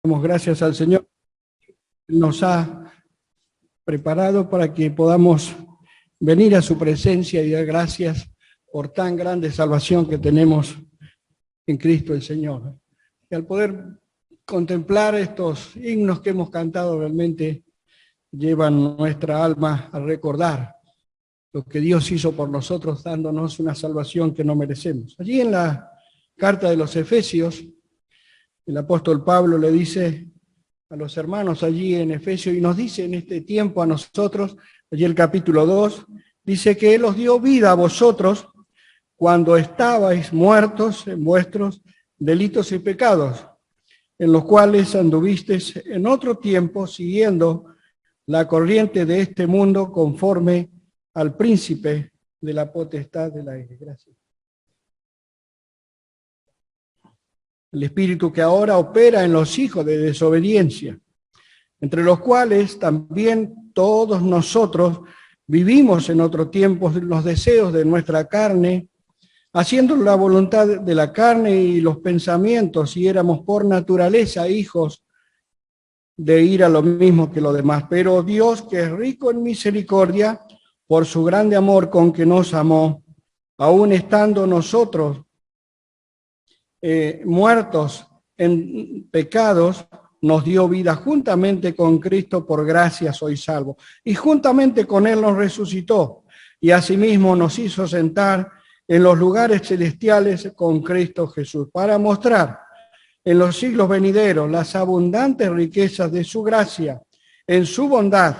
Damos gracias al Señor. Nos ha preparado para que podamos venir a su presencia y dar gracias por tan grande salvación que tenemos en Cristo el Señor. Y al poder contemplar estos himnos que hemos cantado, realmente llevan nuestra alma a recordar lo que Dios hizo por nosotros, dándonos una salvación que no merecemos. Allí en la carta de los Efesios, el apóstol Pablo le dice a los hermanos allí en Efesios, y nos dice en este tiempo a nosotros, allí el capítulo 2, dice que Él os dio vida a vosotros cuando estabais muertos en vuestros delitos y pecados, en los cuales anduvisteis en otro tiempo siguiendo la corriente de este mundo conforme al príncipe de la potestad del aire. Gracias. El espíritu que ahora opera en los hijos de desobediencia, entre los cuales también todos nosotros vivimos en otro tiempo los deseos de nuestra carne, haciendo la voluntad de la carne y los pensamientos, y éramos por naturaleza hijos de ir a lo mismo que los demás. Pero Dios, que es rico en misericordia, por su grande amor con que nos amó, aun estando nosotros muertos en pecados, nos dio vida juntamente con Cristo, por gracia sois salvos. Y juntamente con Él nos resucitó, y asimismo nos hizo sentar en los lugares celestiales con Cristo Jesús, para mostrar en los siglos venideros las abundantes riquezas de su gracia, en su bondad,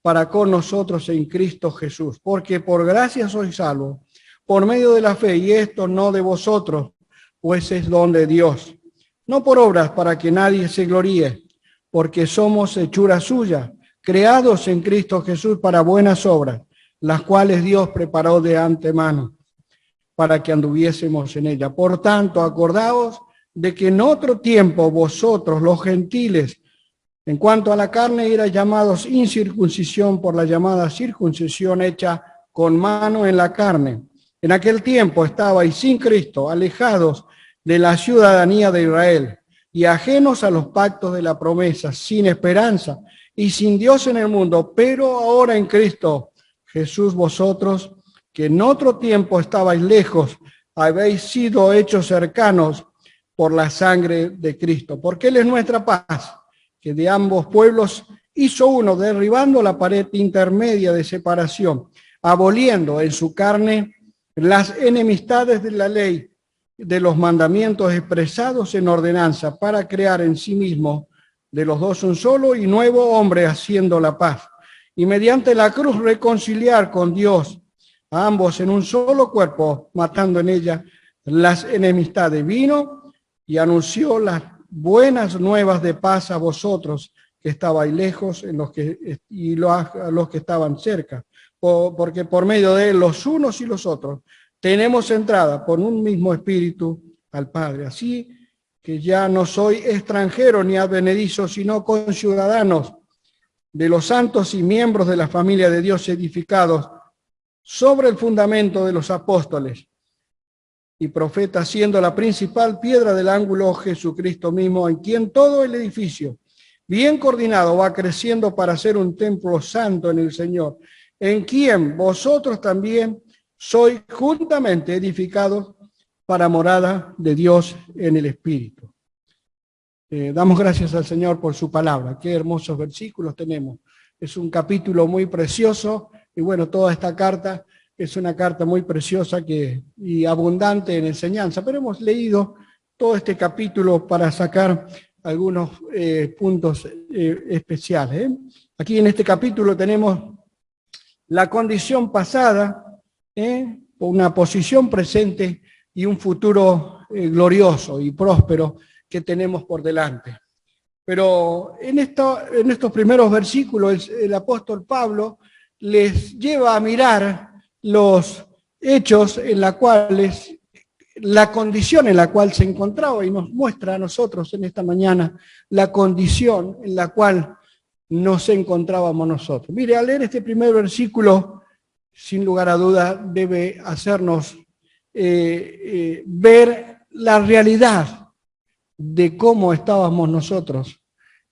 para con nosotros en Cristo Jesús. Porque por gracia sois salvos, por medio de la fe, y esto no de vosotros, pues es don de Dios, no por obras para que nadie se gloríe, porque somos hechura suya, creados en Cristo Jesús para buenas obras, las cuales Dios preparó de antemano para que anduviésemos en ella. Por tanto, acordaos de que en otro tiempo vosotros, los gentiles, en cuanto a la carne, erais llamados incircuncisión por la llamada circuncisión hecha con mano en la carne. En aquel tiempo estabais sin Cristo, alejados de la ciudadanía de Israel y ajenos a los pactos de la promesa, sin esperanza y sin Dios en el mundo. Pero ahora en Cristo Jesús, vosotros, que en otro tiempo estabais lejos, habéis sido hechos cercanos por la sangre de Cristo. Porque Él es nuestra paz, que de ambos pueblos hizo uno, derribando la pared intermedia de separación, aboliendo en su carne las enemistades de la ley, de los mandamientos expresados en ordenanza, para crear en sí mismo de los dos un solo y nuevo hombre, haciendo la paz, y mediante la cruz reconciliar con Dios a ambos en un solo cuerpo, matando en ella las enemistades. Vino y anunció las buenas nuevas de paz a vosotros que estabais lejos a los que estaban cerca, porque por medio de Él los unos y los otros tenemos entrada por un mismo espíritu al Padre. Así que ya no soy extranjero ni advenedizo, sino conciudadanos de los santos y miembros de la familia de Dios, edificados sobre el fundamento de los apóstoles y profetas, siendo la principal piedra del ángulo Jesucristo mismo, en quien todo el edificio, bien coordinado, va creciendo para ser un templo santo en el Señor, en quien vosotros también sois juntamente edificados para morada de Dios en el Espíritu. Damos gracias al Señor por su palabra. Qué hermosos versículos tenemos. Es un capítulo muy precioso, y bueno, toda esta carta es una carta muy preciosa y abundante en enseñanza, pero hemos leído todo este capítulo para sacar algunos puntos especiales. Aquí en este capítulo tenemos la condición pasada, una posición presente y un futuro glorioso y próspero que tenemos por delante. Pero en estos primeros versículos el apóstol Pablo les lleva a mirar los hechos en los cuales, la condición en la cual se encontraba, y nos muestra a nosotros en esta mañana la condición en la cual nos encontrábamos nosotros. Mire, al leer este primer versículo, sin lugar a duda, debe hacernos ver la realidad de cómo estábamos nosotros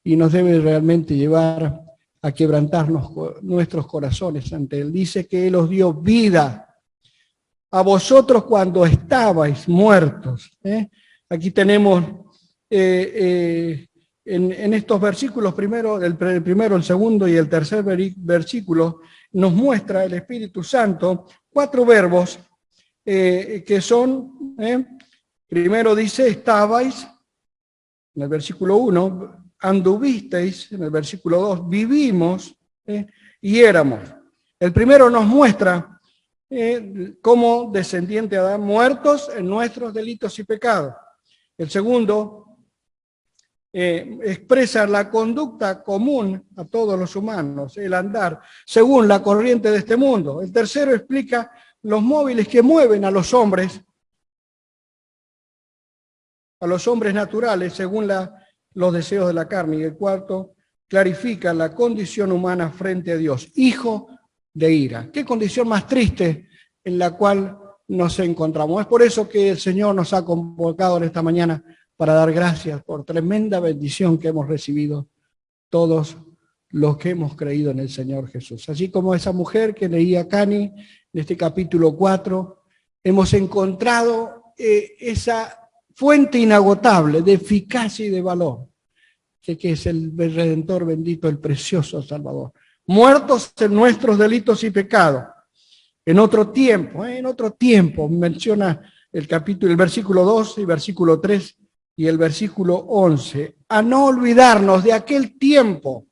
y nos debe realmente llevar a quebrantarnos nuestros corazones ante Él. Dice que Él os dio vida a vosotros cuando estabais muertos. Aquí tenemos en estos versículos, el primero, el segundo y el tercer versículo, nos muestra el Espíritu Santo 4 verbos que son, primero dice, estabais, en el versículo 1, anduvisteis, en el versículo 2, vivimos y éramos. El primero nos muestra como descendiente de Adán, muertos en nuestros delitos y pecados. El segundo expresa la conducta común a todos los humanos, el andar según la corriente de este mundo. El tercero explica los móviles que mueven a los hombres naturales según los deseos de la carne. Y el cuarto clarifica la condición humana frente a Dios, hijo de ira. Qué condición más triste en la cual nos encontramos. Es por eso que el Señor nos ha convocado en esta mañana para dar gracias por tremenda bendición que hemos recibido todos los que hemos creído en el Señor Jesús. Así como esa mujer que leía Cani en este capítulo 4, hemos encontrado esa fuente inagotable de eficacia y de valor, que es el Redentor bendito, el precioso Salvador. Muertos en nuestros delitos y pecados. En otro tiempo, menciona el versículo 2 y versículo 3 y el versículo 11, a no olvidarnos de aquel tiempo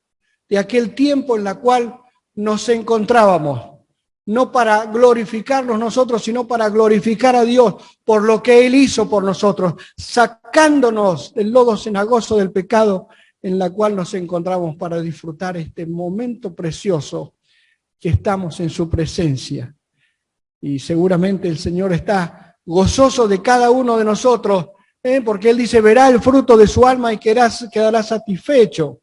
en la cual nos encontrábamos, no para glorificarnos nosotros, sino para glorificar a Dios por lo que Él hizo por nosotros, sacándonos del lodo cenagoso del pecado en la cual nos encontramos para disfrutar este momento precioso que estamos en su presencia. Y seguramente el Señor está gozoso de cada uno de nosotros, porque Él dice, verá el fruto de su alma y quedará satisfecho.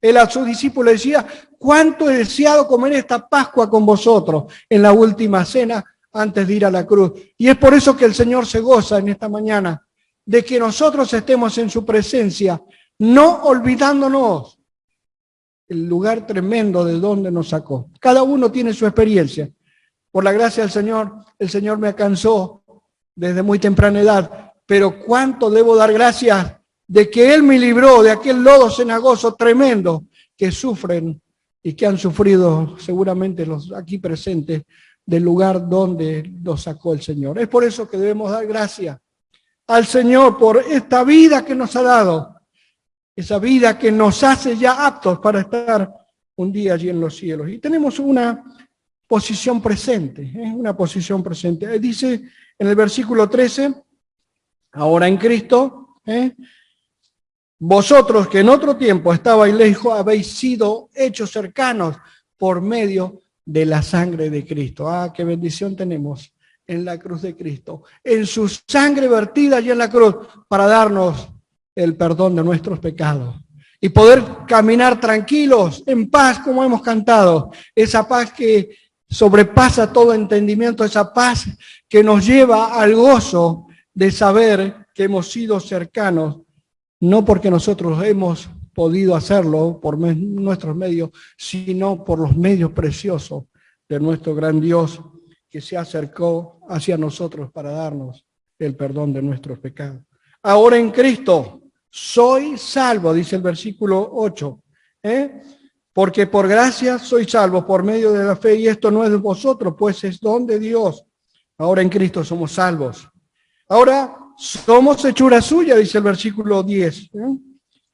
Él a sus discípulos decía, cuánto he deseado comer esta Pascua con vosotros en la última cena antes de ir a la cruz. Y es por eso que el Señor se goza en esta mañana, de que nosotros estemos en su presencia, no olvidándonos el lugar tremendo de donde nos sacó. Cada uno tiene su experiencia. Por la gracia del Señor, el Señor me alcanzó desde muy temprana edad, pero cuánto debo dar gracias de que Él me libró de aquel lodo cenagoso tremendo que sufren y que han sufrido seguramente los aquí presentes del lugar donde los sacó el Señor. Es por eso que debemos dar gracias al Señor por esta vida que nos ha dado, esa vida que nos hace ya aptos para estar un día allí en los cielos. Y tenemos una posición presente, una posición presente. Dice en el versículo 13, ahora en Cristo, vosotros que en otro tiempo estabais lejos, habéis sido hechos cercanos por medio de la sangre de Cristo. Ah, qué bendición tenemos en la cruz de Cristo, en su sangre vertida allí en la cruz para darnos el perdón de nuestros pecados y poder caminar tranquilos, en paz, como hemos cantado, esa paz que sobrepasa todo entendimiento, esa paz que nos lleva al gozo de saber que hemos sido cercanos, no porque nosotros hemos podido hacerlo por nuestros medios, sino por los medios preciosos de nuestro gran Dios que se acercó hacia nosotros para darnos el perdón de nuestros pecados. Ahora en Cristo soy salvo, dice el versículo 8, porque por gracia soy salvo por medio de la fe, y esto no es de vosotros, pues es don de Dios. Ahora en Cristo somos salvos. Ahora somos hechura suya, dice el versículo 10.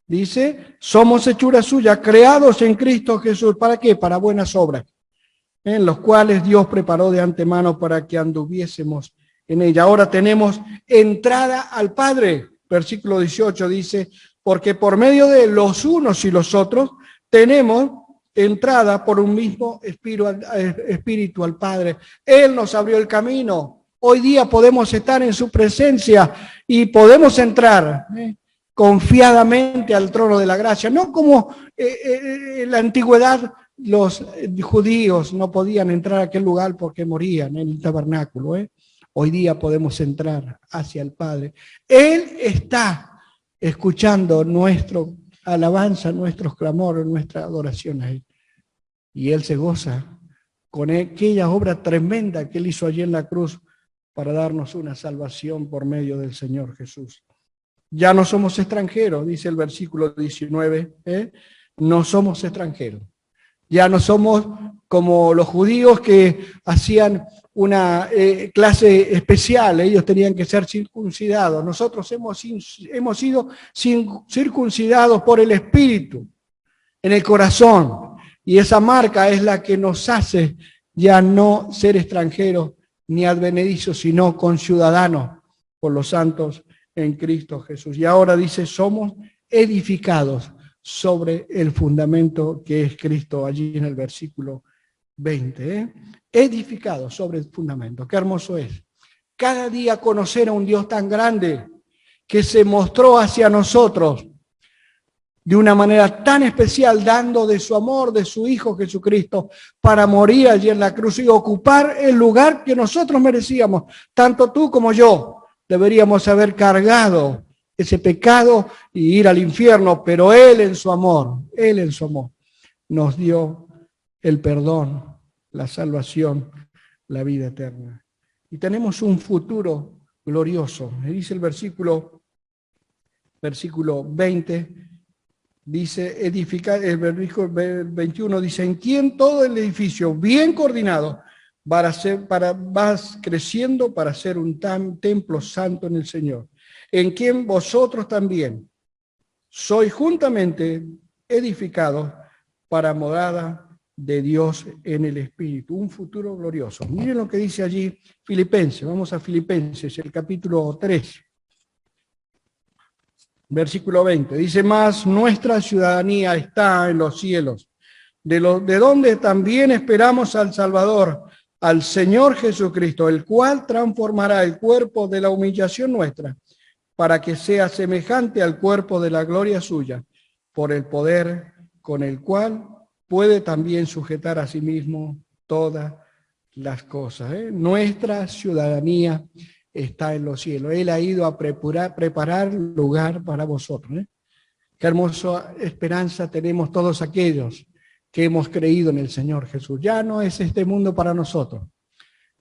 Dice, somos hechura suya, creados en Cristo Jesús. ¿Para qué? Para buenas obras, en los cuales Dios preparó de antemano para que anduviésemos en ella. Ahora tenemos entrada al Padre. Versículo 18 dice, porque por medio de los unos y los otros tenemos entrada por un mismo espíritu al Padre. Él nos abrió el camino. Hoy día podemos estar en su presencia y podemos entrar confiadamente al trono de la gracia. No como en la antigüedad los judíos no podían entrar a aquel lugar porque morían en el tabernáculo. Hoy día podemos entrar hacia el Padre. Él está escuchando nuestro alabanza, nuestros clamores, nuestra adoración a Él. Y Él se goza con aquella obra tremenda que Él hizo allí en la cruz para darnos una salvación por medio del Señor Jesús. Ya no somos extranjeros, dice el versículo 19, no somos extranjeros. Ya no somos como los judíos que hacían una clase especial, ellos tenían que ser circuncidados. Nosotros hemos sido circuncidados por el Espíritu, en el corazón. Y esa marca es la que nos hace ya no ser extranjeros ni advenedizos, sino conciudadanos por los santos en Cristo Jesús. Y ahora dice, somos edificados sobre el fundamento que es Cristo, allí en el versículo 20. Edificados sobre el fundamento. Qué hermoso es. Cada día conocer a un Dios tan grande que se mostró hacia nosotros de una manera tan especial, dando de su amor, de su Hijo Jesucristo, para morir allí en la cruz y ocupar el lugar que nosotros merecíamos. Tanto tú como yo deberíamos haber cargado ese pecado y ir al infierno, pero Él en su amor, nos dio el perdón, la salvación, la vida eterna. Y tenemos un futuro glorioso. Me dice el versículo 20, dice, edificar, el versículo 21 dice, en quien todo el edificio bien coordinado vas creciendo para ser un templo santo en el Señor, en quien vosotros también sois juntamente edificados para morada de Dios en el Espíritu, un futuro glorioso. Miren lo que dice allí Filipenses, vamos a Filipenses, el capítulo 3. Versículo 20, dice, más nuestra ciudadanía está en los cielos, de donde también esperamos al Salvador, al Señor Jesucristo, el cual transformará el cuerpo de la humillación nuestra, para que sea semejante al cuerpo de la gloria suya, por el poder con el cual puede también sujetar a sí mismo todas las cosas. Nuestra ciudadanía está en los cielos. Él ha ido a preparar lugar para vosotros. Qué hermosa esperanza tenemos todos aquellos que hemos creído en el Señor Jesús. Ya no es este mundo para nosotros.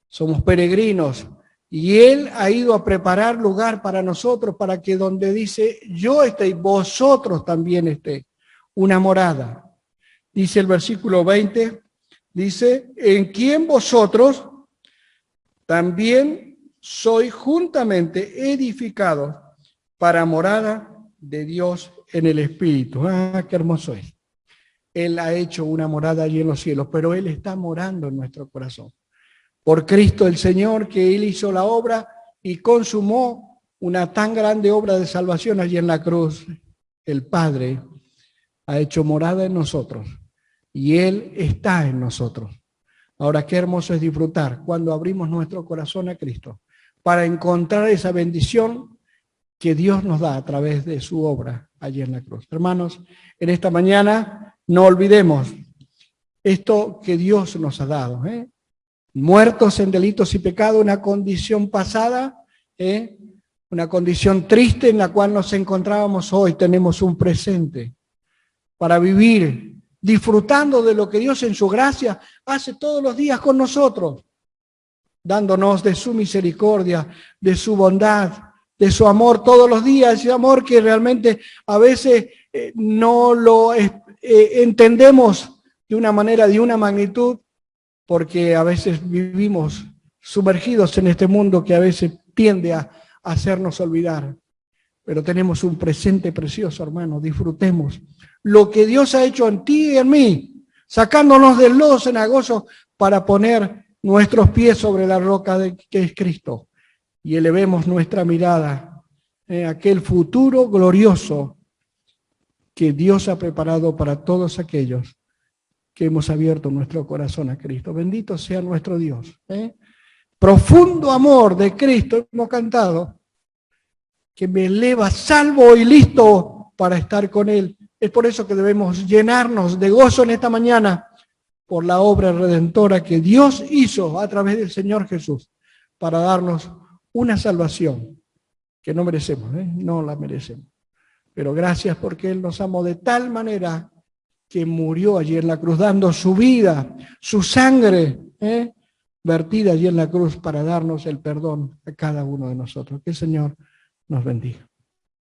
Somos peregrinos y Él ha ido a preparar lugar para nosotros para que donde dice yo esté, vosotros también esté. Una morada. Dice el versículo 20, dice, en quien vosotros también sois juntamente edificados para morada de Dios en el Espíritu. Ah, qué hermoso es. Él ha hecho una morada allí en los cielos, pero Él está morando en nuestro corazón. Por Cristo el Señor, que Él hizo la obra y consumó una tan grande obra de salvación allí en la cruz. El Padre ha hecho morada en nosotros y Él está en nosotros. Ahora, qué hermoso es disfrutar cuando abrimos nuestro corazón a Cristo para encontrar esa bendición que Dios nos da a través de su obra allí en la cruz. Hermanos, en esta mañana no olvidemos esto que Dios nos ha dado. Muertos en delitos y pecados, una condición pasada, una condición triste en la cual nos encontrábamos hoy, tenemos un presente para vivir disfrutando de lo que Dios en su gracia hace todos los días con nosotros, dándonos de su misericordia, de su bondad, de su amor todos los días, ese amor que realmente a veces no lo entendemos de una manera, de una magnitud, porque a veces vivimos sumergidos en este mundo que a veces tiende a hacernos olvidar. Pero tenemos un presente precioso, hermano, disfrutemos lo que Dios ha hecho en ti y en mí, sacándonos del lodo cenagoso para poner nuestros pies sobre la roca que es Cristo y elevemos nuestra mirada a aquel futuro glorioso que Dios ha preparado para todos aquellos que hemos abierto nuestro corazón a Cristo. Bendito sea nuestro Dios. Profundo amor de Cristo hemos cantado, que me eleva salvo y listo para estar con Él. Es por eso que debemos llenarnos de gozo en esta mañana por la obra redentora que Dios hizo a través del Señor Jesús para darnos una salvación que no merecemos, no la merecemos. Pero gracias porque Él nos amó de tal manera que murió allí en la cruz, dando su vida, su sangre, vertida allí en la cruz para darnos el perdón a cada uno de nosotros. Que el Señor nos bendiga.